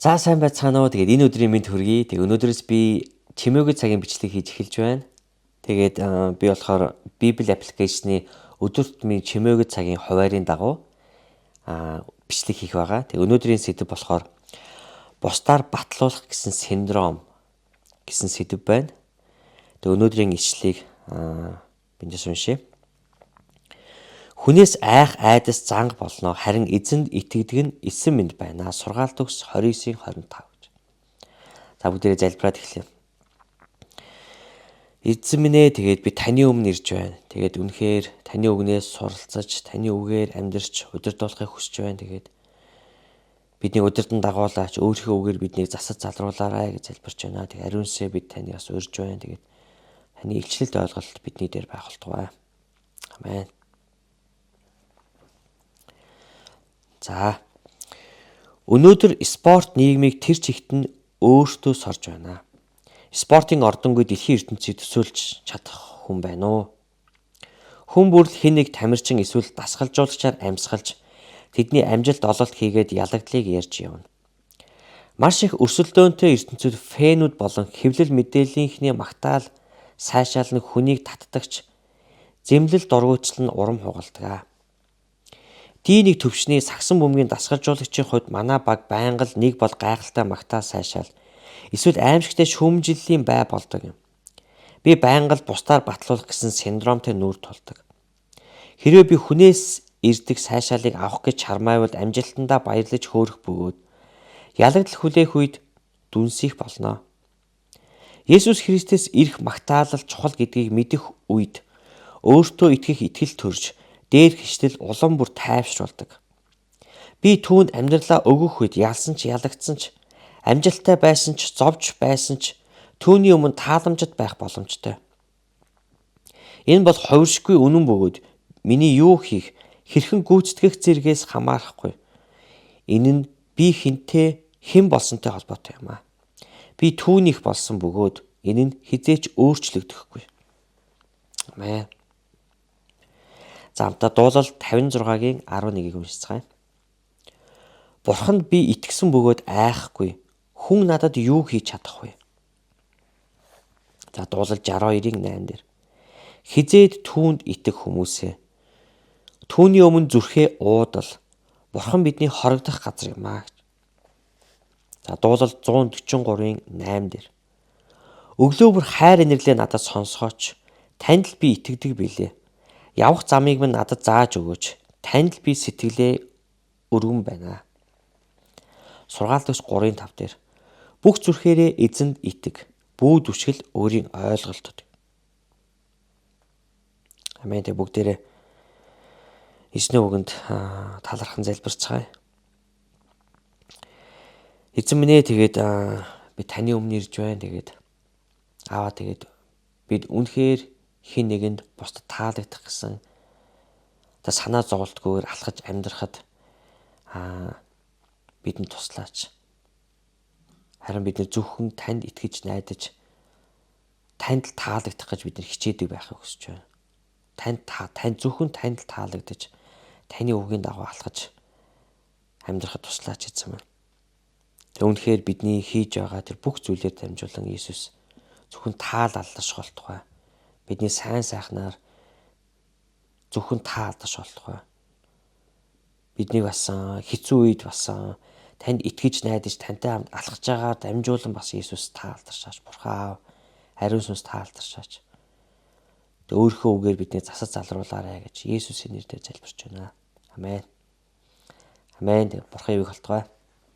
За сайн байцгаана уу. Тэгээд энэ өдрийн мэнд хүргэе. Тэгээд өнөөдрөөс би чимээгүй цагийн бичлэг хийж эхэлж байна. Тэгээд би болохоор Библи аппликейшны өдөр тутмын чимээгүй цагийн хуваарийн дагуу бичлэг хийх байгаа. Тэгээд өнөөдрийн сэдэв болохоор бусдаар батлуулах гэсэн синдром гэсэн сэдэв байна. Тэгээд өнөөдрийн ишлэлийг биндээс уншъя. Хүнээс айх айдас занга болно. Харин эзэнд итгэдэг нь эсэн мэнд байна. Сургаал төгс 29:25 гэж. За бүгдээрээ залбираад эхлэе. Эзэн минь ээ, тэгээд би таны өмнө ирж байна. Тэгээд үнэхээр таны үгнээс суралцаж, таны үгээр амьдрч удирдуулахыг хүсэж байна. Тэгээд бидний удирдан дагуулаач, өөрийнхөө үгээр биднийг засаж залруулаарай гэж залбирч байна. Тэгээд ариунсээ бид танаас урьж байна. Тэгээд таны илчлэлт ойлголт бидний дээр байх болтугай. Амен. За. Өнөөдөр спорт нийгмийг тэр чигт нь өөртөө сорж байна. Спортын ордонгүй дэлхийн ертөнцийг төсөөлж чадах хүн байна уу? Хүн бүр л хэн нэг тамирчин эсвэл дасгалжуулагчаар амьсгалж тэдний амжилт ололт хийгээд ялагдлыг ярьж явна. Маш их өрсөлдөөнтэй ертөнцид фэнүүд болон хэвлэл мэдээллийнхний магтаал сайшаал нь хүнийг татдагч зэмлэл дургуутал нь урам хугалдаг. Дийник төвшний сагсан бөмбөгийн дасгалжуулагчийн хувьд манай баг байнга л нэг бол гайхалтай магтаал сайшаал эсвэл аимшигтай шүүмжлэлийн бай болдог юм. Би байнга л бусдаар батлуулах гэсэн синдромтой нүүр тулдаг. Хэрвээ би хүнээс ирдэг сайшаалыг авах гэж чармайвал амжилтандаа баярлаж хөөрөх бөгөөд ялагдал хүлээх үед дүнсих болно. Есүс Христэс ирэх магтаалал чухал гэдгийг мэдэх үед өөртөө итгэх итгэл төрж дээр хичлэл улам бүр тайвшруулдаг. Би түүнд амьдралаа өгөх үед ялсан ч ялагдсан ч амжилттай байсан ч зовж байсан ч түүний өмнө тааламжид байх боломжтой. Энэ бол ховиршгүй үнэн бөгөөд миний юу хийх, хэрхэн гүйцэтгэх зэргээс хамаарахгүй. Энэ нь би хэн болсонтой холбоотой юм аа. Би түүнийх болсон бөгөөд энэ нь хизээч өөрчлөгдөхгүй. Амен. За хамтдаа дуулал 56-гийн 11-ийг уншицгаая. Бурханд би итгэсэн бөгөөд айхгүй. Хүн надад юу хийж чадах вэ? За дуулал 62-ийн 8 дээр. Хизээд түүнд итгэх хүмүүсээ. Түүний өмнө зүрхээ уудал. Бурхан бидний хорогдох газар юм аа. За дуулал 143-ийн 8 дээр. Өглөө бүр хайр инэрлээ надад сонсгооч. Танд л би итгэдэг билээ. Явах замыг минь надад зааж өгөөч. Танд л би сэтгэлээ өргөн байна. Сургаал төгс 3:5 дээр. Бүх зүрхээрээ эзэнд итэг. Бүү дүшгэл өөрийн ойлголтод. Амен. Тэг бүгдээрээ эзний үгэнд талархан залбирцгаая. Эзэн минь ээ, тэгээд би таны өмнө ирж байна. Тэгээд бид үнэхээр хин нэгэнд бусдад таалагдах гэсэн санаа зовлтгүйгээр алхаж амьдрахад бидэнд туслаач. Харин бид зөвхөн танд итгэж найдаж танд л таалагдах гэж бид хичээдэг байхыг хүсэж байна. Зөвхөн танд л таалагдаж таны үгийн дагуу алхаж амьдрахад туслаач эзэн минь. Үнэхээр бидний хийж байгаа тэр бүх зүйлээр дамжуулан Иесус зөвхөн таалаллаш болтугай. Бидний сайн сайхнаар зөвхөн таалдаш болтугай. Бидний бас хэцүү үед бас танд итгэж найдаж тантай хамт алхаж байгаа дамжуулан бас Иесус таалдаршаач. Бурхан ариун сүнс таалдаршаач. Өөрийнхөө үгээр бидний засаж залруулаарай гэж Иесусийн нэрээр залбирч байна. Амен. Амен. Бурхан ивэг болтугай.